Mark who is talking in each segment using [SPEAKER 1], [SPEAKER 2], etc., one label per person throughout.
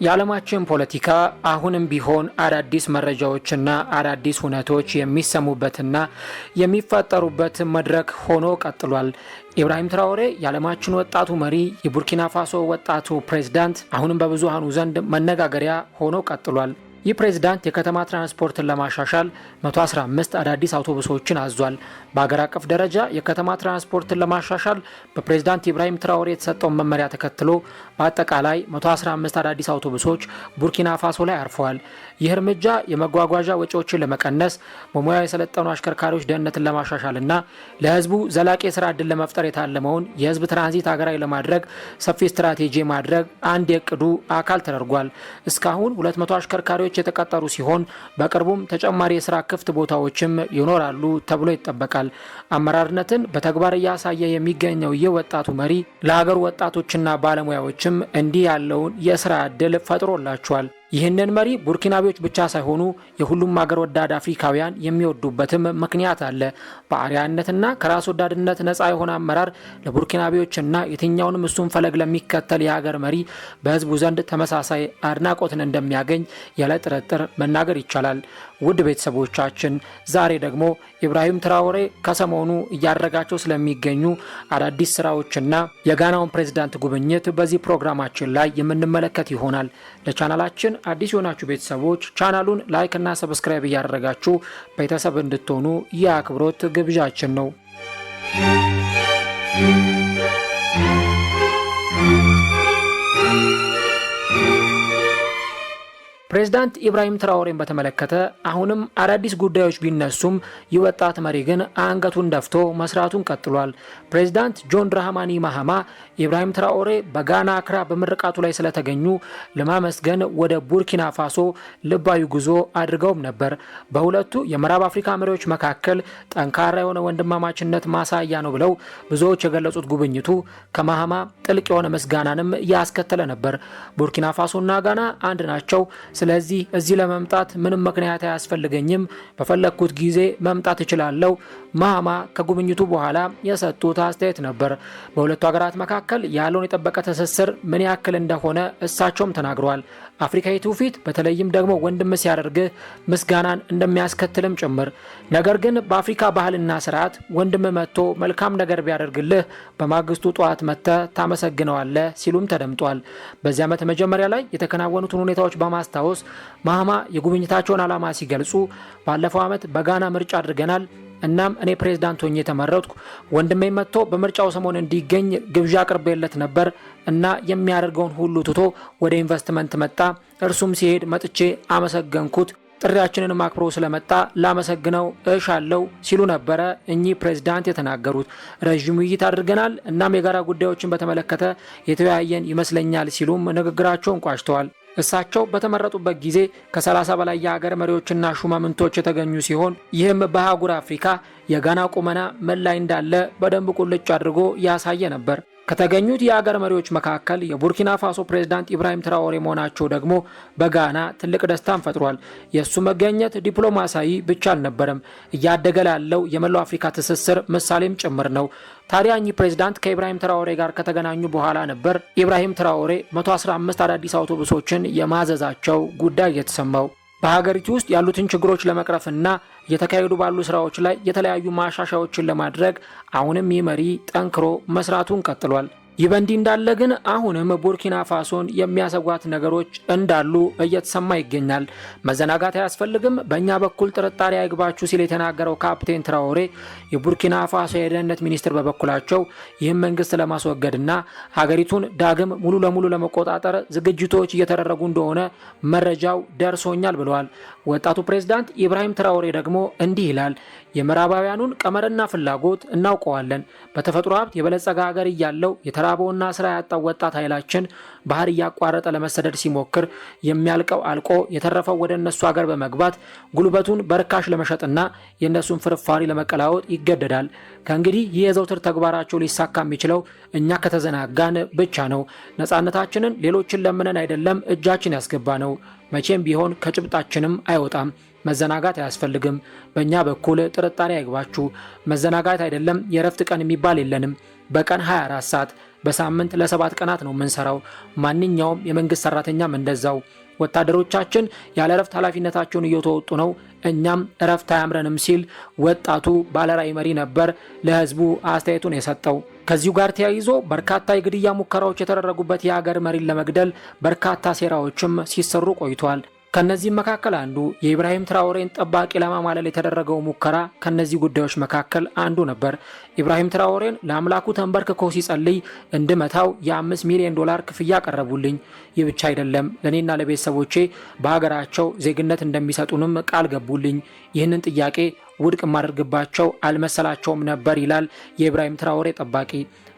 [SPEAKER 1] የዓለማችን ፖለቲካ አሁንም ቢሆን አዳዲስ መረጃዎችና አዳዲስ ሁነቶች የሚሰሙበትና የሚፈጠሩበት መድረክ ሆኖ ቀጥሏል። ኢብራሂም ትራኦሬ የዓለማችን ወጣቱ መሪ፣ የቡርኪና ፋሶ ወጣቱ ፕሬዝዳንት አሁንም በብዙሃኑ ዘንድ መነጋገሪያ ሆኖ ቀጥሏል። ይህ ፕሬዝዳንት የከተማ ትራንስፖርትን ለማሻሻል 115 አዳዲስ አውቶቡሶችን አዟል። በአገር አቀፍ ደረጃ የከተማ ትራንስፖርትን ለማሻሻል በፕሬዝዳንት ኢብራሂም ትራኦሬ የተሰጠውን መመሪያ ተከትሎ በአጠቃላይ 115 አዳዲስ አውቶቡሶች ቡርኪና ፋሶ ላይ አርፈዋል። ይህ እርምጃ የመጓጓዣ ወጪዎችን ለመቀነስ፣ በሙያ የሰለጠኑ አሽከርካሪዎች ደህንነትን ለማሻሻልና ለሕዝቡ ዘላቂ የስራ ዕድል ለመፍጠር የታለመውን የሕዝብ ትራንዚት ሀገራዊ ለማድረግ ሰፊ ስትራቴጂ ማድረግ አንድ የዕቅዱ አካል ተደርጓል። እስካሁን 200 አሽከርካሪዎች የተቀጠሩ ሲሆን በቅርቡም ተጨማሪ የስራ ክፍት ቦታዎችም ይኖራሉ ተብሎ ይጠበቃል። አመራርነትን በተግባር እያሳየ የሚገኘው ይህ ወጣቱ መሪ ለሀገሩ ወጣቶችና ባለሙያዎችም እንዲህ ያለውን የስራ ዕድል ፈጥሮላቸዋል። ይህንን መሪ ቡርኪናቤዎች ብቻ ሳይሆኑ የሁሉም ሀገር ወዳድ አፍሪካውያን የሚወዱበትም ምክንያት አለ። በአርአያነትና ከራስ ወዳድነት ነፃ የሆነ አመራር ለቡርኪናቤዎችና የትኛውንም እሱን ፈለግ ለሚከተል የሀገር መሪ በህዝቡ ዘንድ ተመሳሳይ አድናቆትን እንደሚያገኝ ያለ ጥርጥር መናገር ይቻላል። ውድ ቤተሰቦቻችን ዛሬ ደግሞ ኢብራሂም ትራኦሬ ከሰሞኑ እያደረጋቸው ስለሚገኙ አዳዲስ ስራዎችና የጋናውን ፕሬዝዳንት ጉብኝት በዚህ ፕሮግራማችን ላይ የምንመለከት ይሆናል። ለቻናላችን አዲስ የሆናችሁ ቤተሰቦች ቻናሉን ላይክ እና ሰብስክራይብ እያደረጋችሁ ቤተሰብ እንድትሆኑ የአክብሮት ግብዣችን ነው። ፕሬዝዳንት ኢብራሂም ትራኦሬን በተመለከተ አሁንም አዳዲስ ጉዳዮች ቢነሱም የወጣት መሪ ግን አንገቱን ደፍቶ መስራቱን ቀጥሏል። ፕሬዝዳንት ጆን ድራሃማኒ ማሃማ ኢብራሂም ትራኦሬ በጋና አክራ በምርቃቱ ላይ ስለተገኙ ለማመስገን ወደ ቡርኪና ፋሶ ልባዊ ጉዞ አድርገውም ነበር። በሁለቱ የምዕራብ አፍሪካ መሪዎች መካከል ጠንካራ የሆነ ወንድማማችነት ማሳያ ነው ብለው ብዙዎች የገለጹት ጉብኝቱ ከማሃማ ጥልቅ የሆነ ምስጋናንም ያስከተለ ነበር። ቡርኪና ፋሶና ጋና አንድ ናቸው። ስለዚህ እዚህ ለመምጣት ምንም ምክንያት አያስፈልገኝም፣ በፈለኩት ጊዜ መምጣት እችላለሁ ማሃማ ከጉብኝቱ በኋላ የሰጡት አስተያየት ነበር። በሁለቱ ሀገራት መካከል ያለውን የጠበቀ ትስስር ምን ያክል እንደሆነ እሳቸውም ተናግረዋል። አፍሪካዊ ትውፊት በተለይም ደግሞ ወንድም ሲያደርግህ ምስጋናን እንደሚያስከትልም ጭምር። ነገር ግን በአፍሪካ ባህልና ስርዓት ወንድም መጥቶ መልካም ነገር ቢያደርግልህ በማግስቱ ጠዋት መጥተህ ታመሰግነዋለህ ሲሉም ተደምጧል። በዚህ ዓመት መጀመሪያ ላይ የተከናወኑትን ሁኔታዎች በማስታወስ ማሃማ የጉብኝታቸውን ዓላማ ሲገልጹ ባለፈው ዓመት በጋና ምርጫ አድርገናል። እናም እኔ ፕሬዝዳንት ሆኜ ተመረጥኩ። ወንድሜ መጥቶ በምርጫው ሰሞን እንዲገኝ ግብዣ አቅርቤለት ነበር እና የሚያደርገውን ሁሉ ትቶ ወደ ኢንቨስትመንት መጣ። እርሱም ሲሄድ መጥቼ አመሰገንኩት። ጥሪያችንን አክብሮ ስለመጣ ላመሰግነው እሻለሁ ሲሉ ነበረ እኚህ ፕሬዝዳንት የተናገሩት። ረዥም ውይይት አድርገናል። እናም የጋራ ጉዳዮችን በተመለከተ የተወያየን ይመስለኛል ሲሉም ንግግራቸውን ቋጭተዋል። እሳቸው በተመረጡበት ጊዜ ከ30 በላይ የሀገር መሪዎችና ሹማምንቶች የተገኙ ሲሆን ይህም በአህጉር አፍሪካ የጋና ቁመና ምን ላይ እንዳለ በደንብ ቁልጭ አድርጎ ያሳየ ነበር። ከተገኙት የአገር መሪዎች መካከል የቡርኪና ፋሶ ፕሬዝዳንት ኢብራሂም ትራኦሬ መሆናቸው ደግሞ በጋና ትልቅ ደስታን ፈጥሯል። የእሱ መገኘት ዲፕሎማሲያዊ ብቻ አልነበረም፣ እያደገ ላለው የመላው አፍሪካ ትስስር ምሳሌም ጭምር ነው። ታዲያ እኚህ ፕሬዝዳንት ከኢብራሂም ትራኦሬ ጋር ከተገናኙ በኋላ ነበር ኢብራሂም ትራኦሬ 115 አዳዲስ አውቶቡሶችን የማዘዛቸው ጉዳይ የተሰማው። በሀገሪቱ ውስጥ ያሉትን ችግሮች ለመቅረፍና እየተካሄዱ ባሉ ስራዎች ላይ የተለያዩ ማሻሻያዎችን ለማድረግ አሁንም ይህ መሪ ጠንክሮ መስራቱን ቀጥሏል። ይህ በእንዲህ እንዳለ ግን አሁንም ቡርኪና ፋሶን የሚያሰጓት ነገሮች እንዳሉ እየተሰማ ይገኛል። መዘናጋት አያስፈልግም፣ በእኛ በኩል ጥርጣሬ አይግባችሁ ሲል የተናገረው ካፕቴን ትራኦሬ የቡርኪና ፋሶ የደህንነት ሚኒስትር በበኩላቸው ይህም መንግስት ለማስወገድና ሀገሪቱን ዳግም ሙሉ ለሙሉ ለመቆጣጠር ዝግጅቶች እየተደረጉ እንደሆነ መረጃው ደርሶኛል ብለዋል። ወጣቱ ፕሬዝዳንት ኢብራሂም ትራኦሬ ደግሞ እንዲህ ይላል። የምዕራባውያኑን ቀመርና ፍላጎት እናውቀዋለን። በተፈጥሮ ሀብት የበለጸገ ሀገር እያለው የተራበውና ስራ ያጣው ወጣት ኃይላችን ባህር እያቋረጠ ለመሰደድ ሲሞክር የሚያልቀው አልቆ የተረፈው ወደ እነሱ ሀገር በመግባት ጉልበቱን በርካሽ ለመሸጥና የእነሱን ፍርፋሪ ለመቀላወጥ ይገደዳል። ከእንግዲህ ይህ የዘውትር ተግባራቸው ሊሳካ የሚችለው እኛ ከተዘናጋን ብቻ ነው። ነፃነታችንን ሌሎችን ለምነን አይደለም እጃችን ያስገባ ነው። መቼም ቢሆን ከጭብጣችንም አይወጣም። መዘናጋት አያስፈልግም። በእኛ በኩል ጥርጣሬ አይግባችሁ። መዘናጋት አይደለም የእረፍት ቀን የሚባል የለንም። በቀን 24 ሰዓት በሳምንት ለ7 ቀናት ነው የምንሰራው። ማንኛውም የመንግስት ሰራተኛም እንደዛው። ወታደሮቻችን ያለ እረፍት ኃላፊነታቸውን እየተወጡ ነው። እኛም እረፍት አያምረንም ሲል ወጣቱ ባለራዕይ መሪ ነበር ለህዝቡ አስተያየቱን የሰጠው። ከዚሁ ጋር ተያይዞ በርካታ የግድያ ሙከራዎች የተደረጉበት የሀገር መሪን ለመግደል በርካታ ሴራዎችም ሲሰሩ ቆይቷል። ከነዚህም መካከል አንዱ የኢብራሂም ትራኦሬን ጠባቂ ለማማለል የተደረገው ሙከራ ከነዚህ ጉዳዮች መካከል አንዱ ነበር። ኢብራሂም ትራኦሬን ለአምላኩ ተንበርክኮ ሲጸልይ እንድመታው የ5 ሚሊዮን ዶላር ክፍያ ቀረቡልኝ። ይህ ብቻ አይደለም፣ ለእኔና ለቤተሰቦቼ በሀገራቸው ዜግነት እንደሚሰጡንም ቃል ገቡልኝ። ይህንን ጥያቄ ውድቅ ማድረግባቸው አልመሰላቸውም ነበር ይላል የኢብራሂም ትራኦሬ ጠባቂ።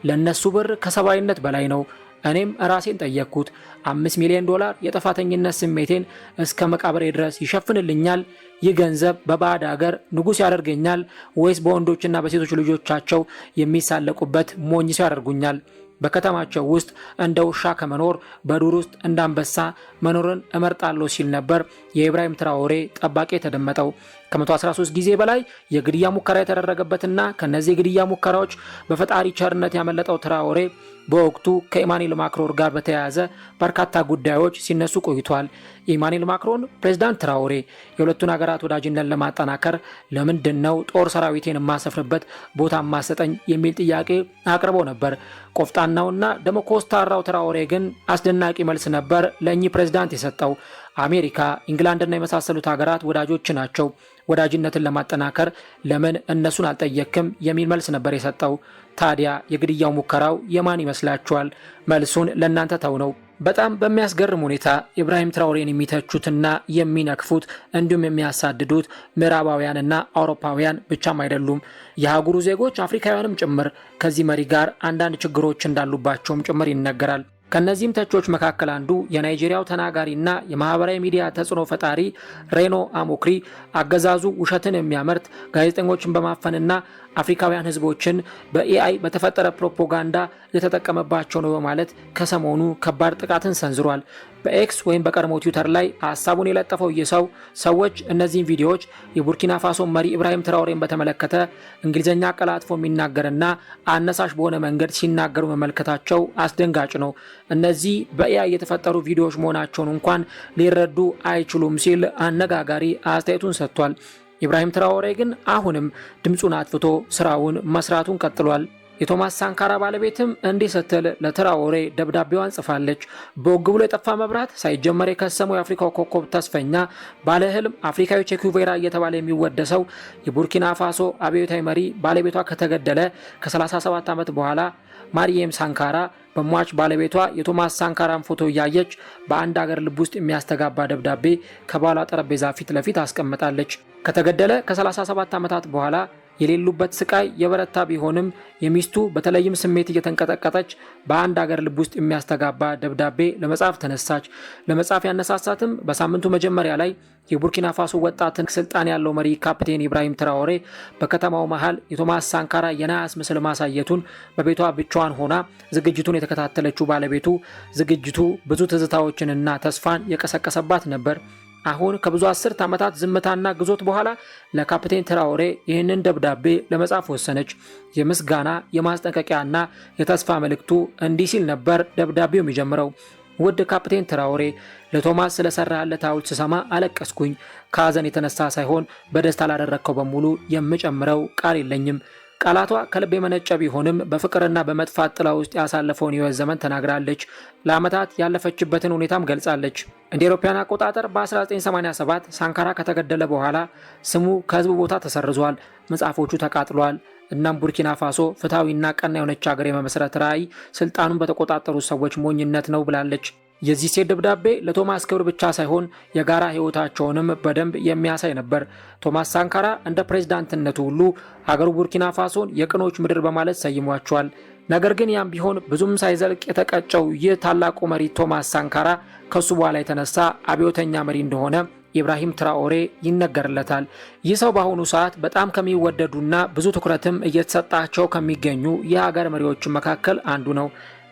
[SPEAKER 1] ለነሱ ብር ከሰብአዊነት በላይ ነው። እኔም ራሴን ጠየቅኩት። 5 ሚሊዮን ዶላር የጥፋተኝነት ስሜቴን እስከ መቃብሬ ድረስ ይሸፍንልኛል? ይህ ገንዘብ በባዕድ ሀገር ንጉሥ ያደርገኛል ወይስ በወንዶችና በሴቶች ልጆቻቸው የሚሳለቁበት ሞኝ ሰው ያደርጉኛል? በከተማቸው ውስጥ እንደ ውሻ ከመኖር በዱር ውስጥ እንደ አንበሳ መኖርን እመርጣለሁ ሲል ነበር የኢብራሂም ትራኦሬ ጠባቂ የተደመጠው። ከ113 ጊዜ በላይ የግድያ ሙከራ የተደረገበትና ከነዚህ የግድያ ሙከራዎች በፈጣሪ ቸርነት ያመለጠው ትራኦሬ በወቅቱ ከኢማኑኤል ማክሮን ጋር በተያያዘ በርካታ ጉዳዮች ሲነሱ ቆይቷል። ኢማኑኤል ማክሮን ፕሬዝዳንት ትራኦሬ የሁለቱን ሀገራት ወዳጅነት ለማጠናከር ለምንድን ነው ጦር ሰራዊቴን የማሰፍርበት ቦታ ማሰጠኝ የሚል ጥያቄ አቅርቦ ነበር። ቆፍጣናውና ደሞ ኮስታራው ትራኦሬ ግን አስደናቂ መልስ ነበር ለእኚህ ፕሬዝዳንት የሰጠው። አሜሪካ፣ ኢንግላንድና የመሳሰሉት ሀገራት ወዳጆች ናቸው። ወዳጅነትን ለማጠናከር ለምን እነሱን አልጠየክም የሚል መልስ ነበር የሰጠው። ታዲያ የግድያው ሙከራው የማን ይመስላችኋል? መልሱን ለእናንተ ተው ነው። በጣም በሚያስገርም ሁኔታ ኢብራሂም ትራኦሬን የሚተቹትና የሚነክፉት እንዲሁም የሚያሳድዱት ምዕራባውያንና አውሮፓውያን ብቻም አይደሉም። የአህጉሩ ዜጎች አፍሪካውያንም ጭምር ከዚህ መሪ ጋር አንዳንድ ችግሮች እንዳሉባቸውም ጭምር ይነገራል። ከነዚህም ተቾች መካከል አንዱ የናይጄሪያው ተናጋሪና የማህበራዊ ሚዲያ ተጽዕኖ ፈጣሪ ሬኖ አሞክሪ አገዛዙ ውሸትን የሚያመርት ጋዜጠኞችን በማፈንና አፍሪካውያን ህዝቦችን በኤአይ በተፈጠረ ፕሮፓጋንዳ የተጠቀመባቸው ነው በማለት ከሰሞኑ ከባድ ጥቃትን ሰንዝሯል። በኤክስ ወይም በቀድሞ ትዊተር ላይ ሀሳቡን የለጠፈው ይህ ሰው ሰዎች እነዚህን ቪዲዮዎች የቡርኪና ፋሶ መሪ ኢብራሂም ትራኦሬን በተመለከተ እንግሊዝኛ አቀላጥፎ የሚናገርና አነሳሽ በሆነ መንገድ ሲናገሩ መመልከታቸው አስደንጋጭ ነው። እነዚህ በኤአይ የተፈጠሩ ቪዲዮዎች መሆናቸውን እንኳን ሊረዱ አይችሉም ሲል አነጋጋሪ አስተያየቱን ሰጥቷል። ኢብራሂም ትራኦሬ ግን አሁንም ድምፁን አጥፍቶ ስራውን መስራቱን ቀጥሏል። የቶማስ ሳንካራ ባለቤትም እንዲህ ስትል ለትራኦሬ ደብዳቤዋን ጽፋለች። በወግ ብሎ የጠፋ መብራት ሳይጀመር የከሰመው የአፍሪካው ኮከብ ተስፈኛ ባለህልም አፍሪካዊ ቼ ጉቬራ እየተባለ የሚወደሰው የቡርኪና ፋሶ አብዮታዊ መሪ ባለቤቷ ከተገደለ ከ37 ዓመት በኋላ ማሪየም ሳንካራ በሟች ባለቤቷ የቶማስ ሳንካራን ፎቶ እያየች በአንድ ሀገር ልብ ውስጥ የሚያስተጋባ ደብዳቤ ከባሏ ጠረጴዛ ፊት ለፊት አስቀምጣለች። ከተገደለ ከ37 ዓመታት በኋላ የሌሉበት ስቃይ የበረታ ቢሆንም የሚስቱ በተለይም ስሜት እየተንቀጠቀጠች በአንድ ሀገር ልብ ውስጥ የሚያስተጋባ ደብዳቤ ለመጻፍ ተነሳች። ለመጻፍ ያነሳሳትም በሳምንቱ መጀመሪያ ላይ የቡርኪና ፋሶ ወጣትን ስልጣን ያለው መሪ ካፕቴን ኢብራሂም ትራኦሬ በከተማው መሃል የቶማስ ሳንካራ የነሐስ ምስል ማሳየቱን በቤቷ ብቻዋን ሆና ዝግጅቱን የተከታተለችው ባለቤቱ ዝግጅቱ ብዙ ትዝታዎችንና ተስፋን የቀሰቀሰባት ነበር። አሁን ከብዙ 10 ዓመታት ዝምታና ግዞት በኋላ ለካፕቴን ትራኦሬ ይህንን ደብዳቤ ለመጻፍ ወሰነች። የምስጋና የማስጠንቀቂያና የተስፋ መልእክቱ እንዲህ ሲል ነበር ደብዳቤው የሚጀምረው። ውድ ካፕቴን ትራኦሬ፣ ለቶማስ ስለሰራለት ሐውልት ስሰማ አለቀስኩኝ። ከሐዘን የተነሳ ሳይሆን በደስታ ላደረግከው በሙሉ የምጨምረው ቃል የለኝም። ቃላቷ ከልብ የመነጨ ቢሆንም በፍቅርና በመጥፋት ጥላ ውስጥ ያሳለፈውን የህይወት ዘመን ተናግራለች። ለዓመታት ያለፈችበትን ሁኔታም ገልጻለች። እንደ አውሮፓውያን አቆጣጠር በ1987 ሳንካራ ከተገደለ በኋላ ስሙ ከህዝብ ቦታ ተሰርዟል፣ መጽሐፎቹ ተቃጥሏል። እናም ቡርኪና ፋሶ ፍትሐዊና ቀና የሆነች ሀገር የመመስረት ራዕይ ስልጣኑን በተቆጣጠሩ ሰዎች ሞኝነት ነው ብላለች። የዚህ ሴት ደብዳቤ ለቶማስ ክብር ብቻ ሳይሆን የጋራ ህይወታቸውንም በደንብ የሚያሳይ ነበር። ቶማስ ሳንካራ እንደ ፕሬዝዳንትነቱ ሁሉ ሀገሩ ቡርኪና ፋሶን የቅኖች ምድር በማለት ሰይሟቸዋል። ነገር ግን ያም ቢሆን ብዙም ሳይዘልቅ የተቀጨው ይህ ታላቁ መሪ ቶማስ ሳንካራ ከሱ በኋላ የተነሳ አብዮተኛ መሪ እንደሆነ ኢብራሂም ትራኦሬ ይነገርለታል። ይህ ሰው በአሁኑ ሰዓት በጣም ከሚወደዱና ብዙ ትኩረትም እየተሰጣቸው ከሚገኙ የሀገር መሪዎች መካከል አንዱ ነው።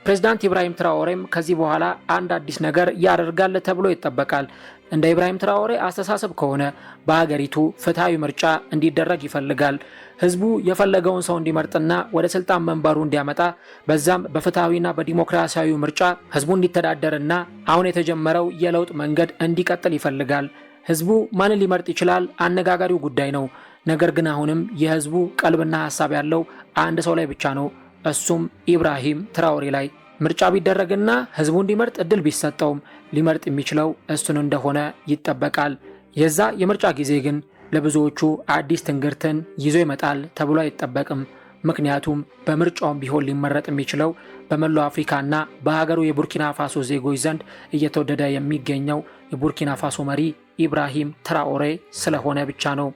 [SPEAKER 1] ፕሬዝዳንት ኢብራሂም ትራኦሬም ከዚህ በኋላ አንድ አዲስ ነገር ያደርጋል ተብሎ ይጠበቃል። እንደ ኢብራሂም ትራኦሬ አስተሳሰብ ከሆነ በሀገሪቱ ፍትሃዊ ምርጫ እንዲደረግ ይፈልጋል። ህዝቡ የፈለገውን ሰው እንዲመርጥና ወደ ስልጣን መንበሩ እንዲያመጣ በዛም በፍትሃዊና በዲሞክራሲያዊ ምርጫ ህዝቡ እንዲተዳደርና አሁን የተጀመረው የለውጥ መንገድ እንዲቀጥል ይፈልጋል። ህዝቡ ማንን ሊመርጥ ይችላል? አነጋጋሪው ጉዳይ ነው። ነገር ግን አሁንም የህዝቡ ቀልብና ሐሳብ ያለው አንድ ሰው ላይ ብቻ ነው። እሱም ኢብራሂም ትራኦሬ ላይ። ምርጫ ቢደረግና ህዝቡ እንዲመርጥ እድል ቢሰጠውም ሊመርጥ የሚችለው እሱን እንደሆነ ይጠበቃል። የዛ የምርጫ ጊዜ ግን ለብዙዎቹ አዲስ ትንግርትን ይዞ ይመጣል ተብሎ አይጠበቅም። ምክንያቱም በምርጫውም ቢሆን ሊመረጥ የሚችለው በመላው አፍሪካና በሀገሩ የቡርኪና ፋሶ ዜጎች ዘንድ እየተወደደ የሚገኘው የቡርኪና ፋሶ መሪ ኢብራሂም ትራኦሬ ስለሆነ ብቻ ነው።